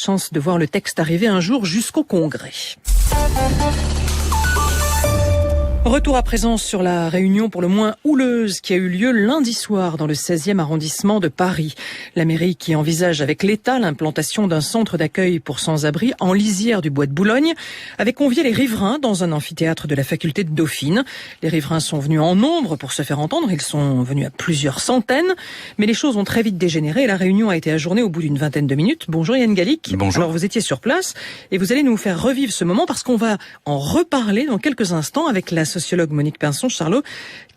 chance de voir le texte arriver un jour jusqu'au Congrès. Retour à présent sur la réunion pour le moins houleuse qui a eu lieu lundi soir dans le 16e arrondissement de Paris. La mairie qui envisage avec l'État l'implantation d'un centre d'accueil pour sans-abri en lisière du bois de Boulogne avait convié les riverains dans un amphithéâtre de la faculté de Dauphine. Les riverains sont venus en nombre pour se faire entendre. Ils sont venus à plusieurs centaines. Mais les choses ont très vite dégénéré et la réunion a été ajournée au bout d'une vingtaine de minutes. Bonjour Yann Gallic. Bonjour. Alors vous étiez sur place et vous allez nous faire revivre ce moment parce qu'on va en reparler dans quelques instants avec la sociologue Monique Pinson-Charlot,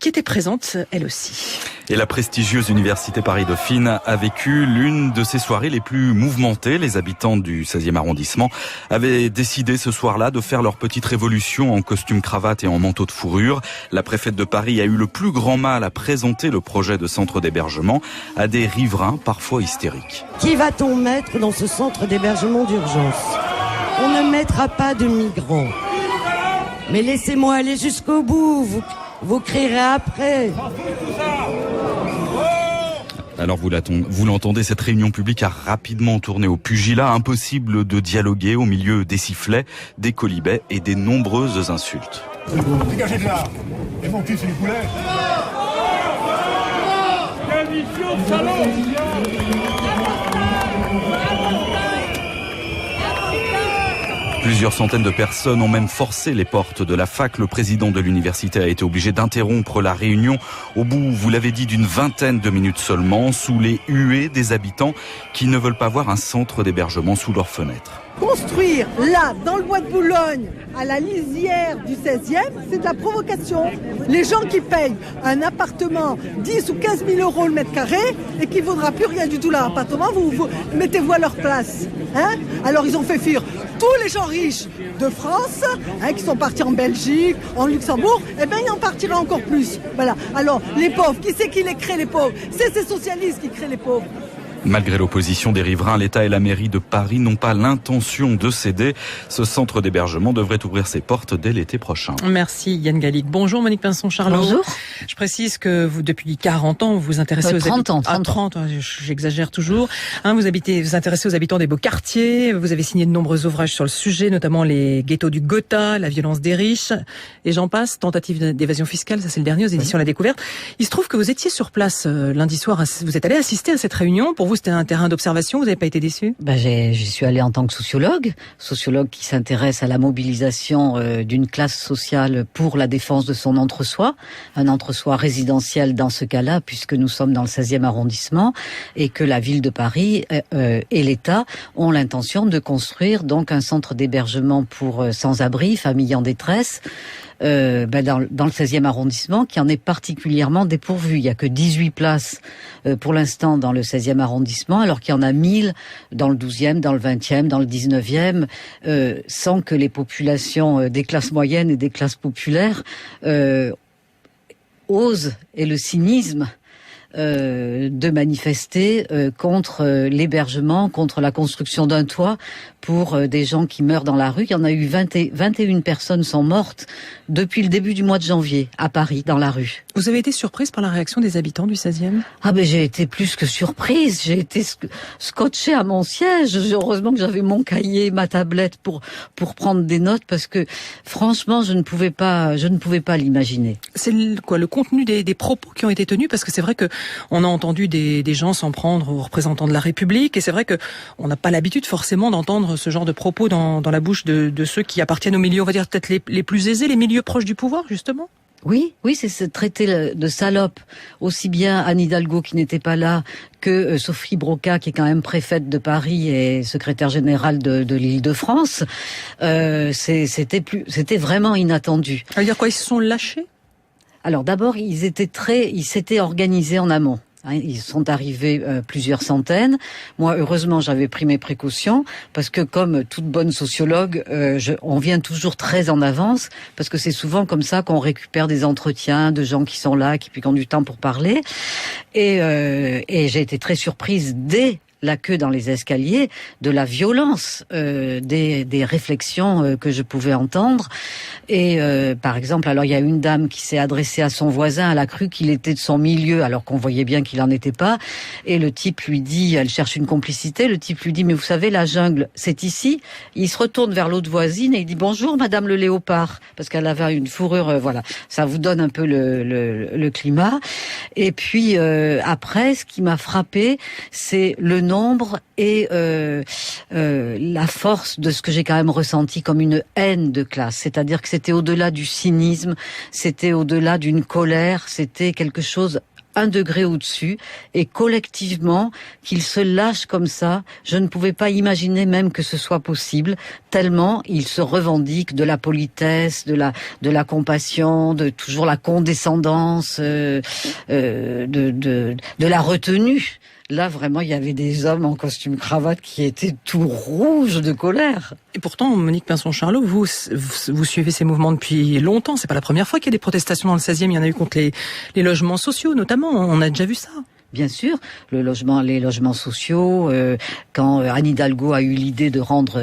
qui était présente elle aussi. Et la prestigieuse Université Paris-Dauphine a vécu l'une de ses soirées les plus mouvementées. Les habitants du 16e arrondissement avaient décidé ce soir-là de faire leur petite révolution en costume cravate et en manteau de fourrure. La préfète de Paris a eu le plus grand mal à présenter le projet de centre d'hébergement à des riverains parfois hystériques. Qui va-t-on mettre dans ce centre d'hébergement d'urgence ? On ne mettra pas de migrants. Mais laissez-moi aller jusqu'au bout, vous crierez après. Alors vous l'entendez, cette réunion publique a rapidement tourné au pugilat. Impossible de dialoguer au milieu des sifflets, des quolibets et des nombreuses insultes. Dégagez de là. Et mon cul, c'est du poulet. Quelle mission de salaud. Plusieurs centaines de personnes ont même forcé les portes de la fac. Le président de l'université a été obligé d'interrompre la réunion au bout, vous l'avez dit, d'une vingtaine de minutes seulement, sous les huées des habitants qui ne veulent pas voir un centre d'hébergement sous leurs fenêtres. Construire là, dans le bois de Boulogne, à la lisière du 16e, c'est de la provocation. Les gens qui payent un appartement 10 ou 15 000 euros le mètre carré et qui ne vaudra plus rien du tout leur appartement, vous mettez-vous à leur place. Hein? Alors ils ont fait fuir tous les gens riches de France, qui sont partis en Belgique, en Luxembourg, et bien ils en partiraient encore plus. Voilà. Alors les pauvres, qui c'est qui les crée les pauvres? C'est ces socialistes qui créent les pauvres. Malgré l'opposition des riverains, l'État et la mairie de Paris n'ont pas l'intention de céder. Ce centre d'hébergement devrait ouvrir ses portes dès l'été prochain. Merci Yann Gallic. Bonjour Monique Pinson-Charlot. Bonjour. Je précise que vous, depuis 40 ans, vous vous intéressez aux 30 ans. 30 ans, j'exagère toujours. Vous vous intéressez aux habitants des beaux quartiers. Vous avez signé de nombreux ouvrages sur le sujet, notamment les ghettos du Gotha, la violence des riches, et j'en passe. Tentative d'évasion fiscale, ça c'est le dernier aux éditions La Découverte. Il se trouve que vous étiez sur place lundi soir. Vous êtes allé assister à cette réunion. Pour vous, c'était un terrain d'observation. Vous n'avez pas été déçu? J'y suis allée en tant que sociologue qui s'intéresse à la mobilisation d'une classe sociale pour la défense de son entre-soi, un entre-soi résidentiel dans ce cas-là, puisque nous sommes dans le 16e arrondissement et que la ville de Paris et l'État ont l'intention de construire donc un centre d'hébergement pour sans-abri, familles en détresse. Dans le 16e arrondissement, qui en est particulièrement dépourvu. Il n'y a que 18 places pour l'instant dans le 16e arrondissement, alors qu'il y en a 1000 dans le 12e, dans le 20e, dans le 19e, sans que les populations des classes moyennes et des classes populaires osent, et le cynisme de manifester contre l'hébergement, contre la construction d'un toit pour des gens qui meurent dans la rue. Il y en a eu 21 personnes sont mortes depuis le début du mois de janvier à Paris, dans la rue. Vous avez été surprise par la réaction des habitants du 16e? J'ai été plus que surprise. J'ai été scotchée à mon siège. Heureusement que j'avais mon cahier, ma tablette pour prendre des notes, parce que franchement, je ne pouvais pas l'imaginer. C'est quoi le contenu des propos qui ont été tenus? Parce que c'est vrai que on a entendu des gens s'en prendre aux représentants de la République, et c'est vrai que on n'a pas l'habitude forcément d'entendre ce genre de propos dans la bouche de ceux qui appartiennent aux milieux, on va dire peut-être les plus aisés, les milieux proches du pouvoir, justement. Oui, c'est ce traité de salope, aussi bien Anne Hidalgo qui n'était pas là que Sophie Broca, qui est quand même préfète de Paris et secrétaire générale de l'Île-de-France. C'était vraiment inattendu. Ça veut dire quoi? Ils se sont lâchés? Alors d'abord, ils s'étaient organisés en amont. Ils sont arrivés plusieurs centaines. Moi, heureusement, j'avais pris mes précautions parce que, comme toute bonne sociologue, on vient toujours très en avance parce que c'est souvent comme ça qu'on récupère des entretiens de gens qui sont là, qui ont du temps pour parler. Et j'ai été très surprise dès la queue dans les escaliers de la violence des réflexions que je pouvais entendre. Et par exemple, alors il y a une dame qui s'est adressée à son voisin, elle a cru qu'il était de son milieu, alors qu'on voyait bien qu'il en était pas. Et le type lui dit, elle cherche une complicité, le type lui dit, mais vous savez, la jungle, c'est ici. Il se retourne vers l'autre voisine et il dit, bonjour madame le léopard, parce qu'elle avait une fourrure, voilà. Ça vous donne un peu le climat. Et puis après, ce qui m'a frappé, c'est le nombre et la force de ce que j'ai quand même ressenti comme une haine de classe. C'est-à-dire que c'était au-delà du cynisme, c'était au-delà d'une colère, c'était quelque chose un degré au-dessus, et collectivement, qu'ils se lâchent comme ça, je ne pouvais pas imaginer même que ce soit possible, tellement ils se revendiquent de la politesse, de la compassion, de toujours la condescendance, de la retenue. Là, vraiment, il y avait des hommes en costume cravate qui étaient tout rouges de colère. Et pourtant, Monique Pinson-Charlot, vous suivez ces mouvements depuis longtemps. C'est pas la première fois qu'il y a des protestations dans le 16e. Il y en a eu contre les logements sociaux, notamment. On a déjà vu ça. Bien sûr, les logements sociaux, quand Anne Hidalgo a eu l'idée de rendre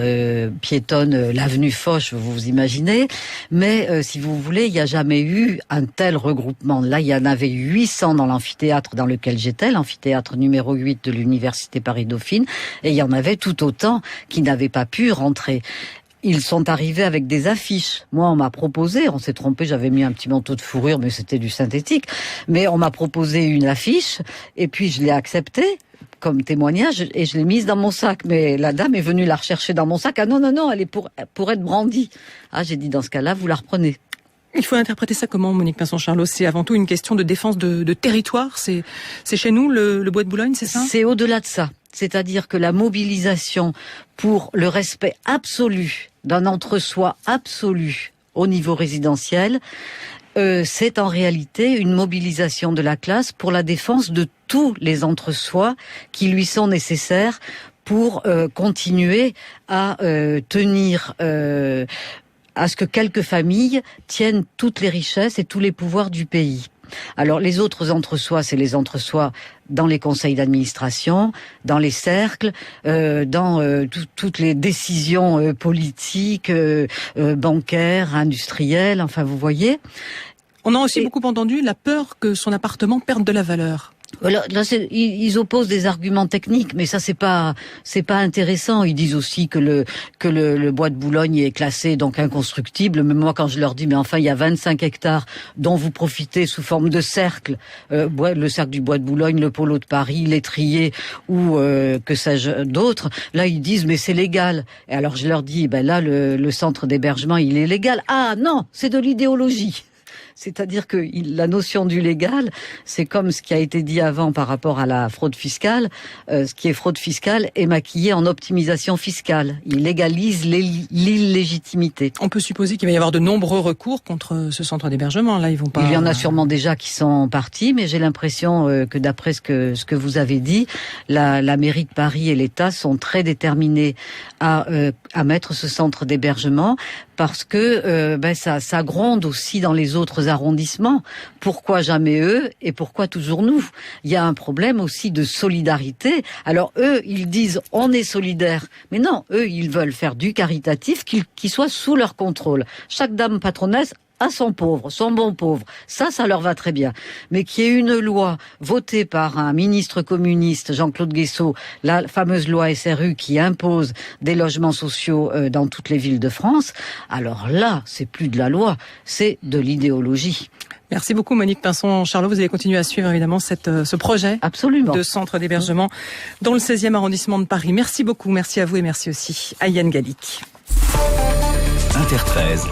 piétonne l'avenue Foch, vous imaginez, mais si vous voulez, il n'y a jamais eu un tel regroupement. Là, il y en avait 800 dans l'amphithéâtre dans lequel j'étais, l'amphithéâtre numéro 8 de l'Université Paris-Dauphine, et il y en avait tout autant qui n'avaient pas pu rentrer. Ils sont arrivés avec des affiches. Moi, on m'a proposé, on s'est trompé, j'avais mis un petit manteau de fourrure, mais c'était du synthétique. Mais on m'a proposé une affiche, et puis je l'ai acceptée comme témoignage, et je l'ai mise dans mon sac. Mais la dame est venue la rechercher dans mon sac. Ah non, elle est pour être brandie. Ah, j'ai dit, dans ce cas-là, vous la reprenez. Il faut interpréter ça comment, Monique Pinson-Charlot? C'est avant tout une question de défense de territoire. C'est chez nous, le Bois de Boulogne, c'est ça? C'est au-delà de ça. C'est-à-dire que la mobilisation pour le respect absolu d'un entre-soi absolu au niveau résidentiel, c'est en réalité une mobilisation de la classe pour la défense de tous les entre-soi qui lui sont nécessaires pour continuer à tenir à ce que quelques familles tiennent toutes les richesses et tous les pouvoirs du pays. Alors les autres entre-soi, c'est les entre-soi dans les conseils d'administration, dans les cercles, dans toutes les décisions politiques, bancaires, industrielles, enfin vous voyez. On a aussi beaucoup entendu la peur que son appartement perde de la valeur. Là, ils opposent des arguments techniques, mais ça c'est pas intéressant. Ils disent aussi que le bois de Boulogne est classé donc inconstructible. Mais moi, quand je leur dis, mais enfin, il y a 25 hectares dont vous profitez sous forme de cercle, le cercle du bois de Boulogne, le polo de Paris, l'étrier ou que sais-je d'autres. Là, ils disent, mais c'est légal. Et alors je leur dis, ben là, le centre d'hébergement, il est légal. Ah non, c'est de l'idéologie. C'est-à-dire que la notion du légal, c'est comme ce qui a été dit avant par rapport à la fraude fiscale. Ce qui est fraude fiscale est maquillé en optimisation fiscale. Il légalise l'illégitimité. On peut supposer qu'il va y avoir de nombreux recours contre ce centre d'hébergement. Là, ils vont pas. Il y en a sûrement déjà qui sont partis, mais j'ai l'impression que d'après ce que vous avez dit, la mairie de Paris et l'État sont très déterminés à mettre ce centre d'hébergement parce que ça gronde aussi dans les autres arrondissements. Pourquoi jamais eux et pourquoi toujours nous? Il y a un problème aussi de solidarité. Alors eux, ils disent on est solidaires, mais non, eux, ils veulent faire du caritatif qui soit sous leur contrôle. Chaque dame patronnesse à son pauvre, son bon pauvre. Ça leur va très bien. Mais qu'il y ait une loi votée par un ministre communiste, Jean-Claude Guessot, la fameuse loi SRU qui impose des logements sociaux dans toutes les villes de France, alors là, c'est plus de la loi, c'est de l'idéologie. Merci beaucoup Monique Pinson-Charlot. Vous allez continuer à suivre évidemment ce projet Absolument. de centre d'hébergement dans le 16e arrondissement de Paris. Merci beaucoup, merci à vous et merci aussi à Yann Gallic. Inter 13.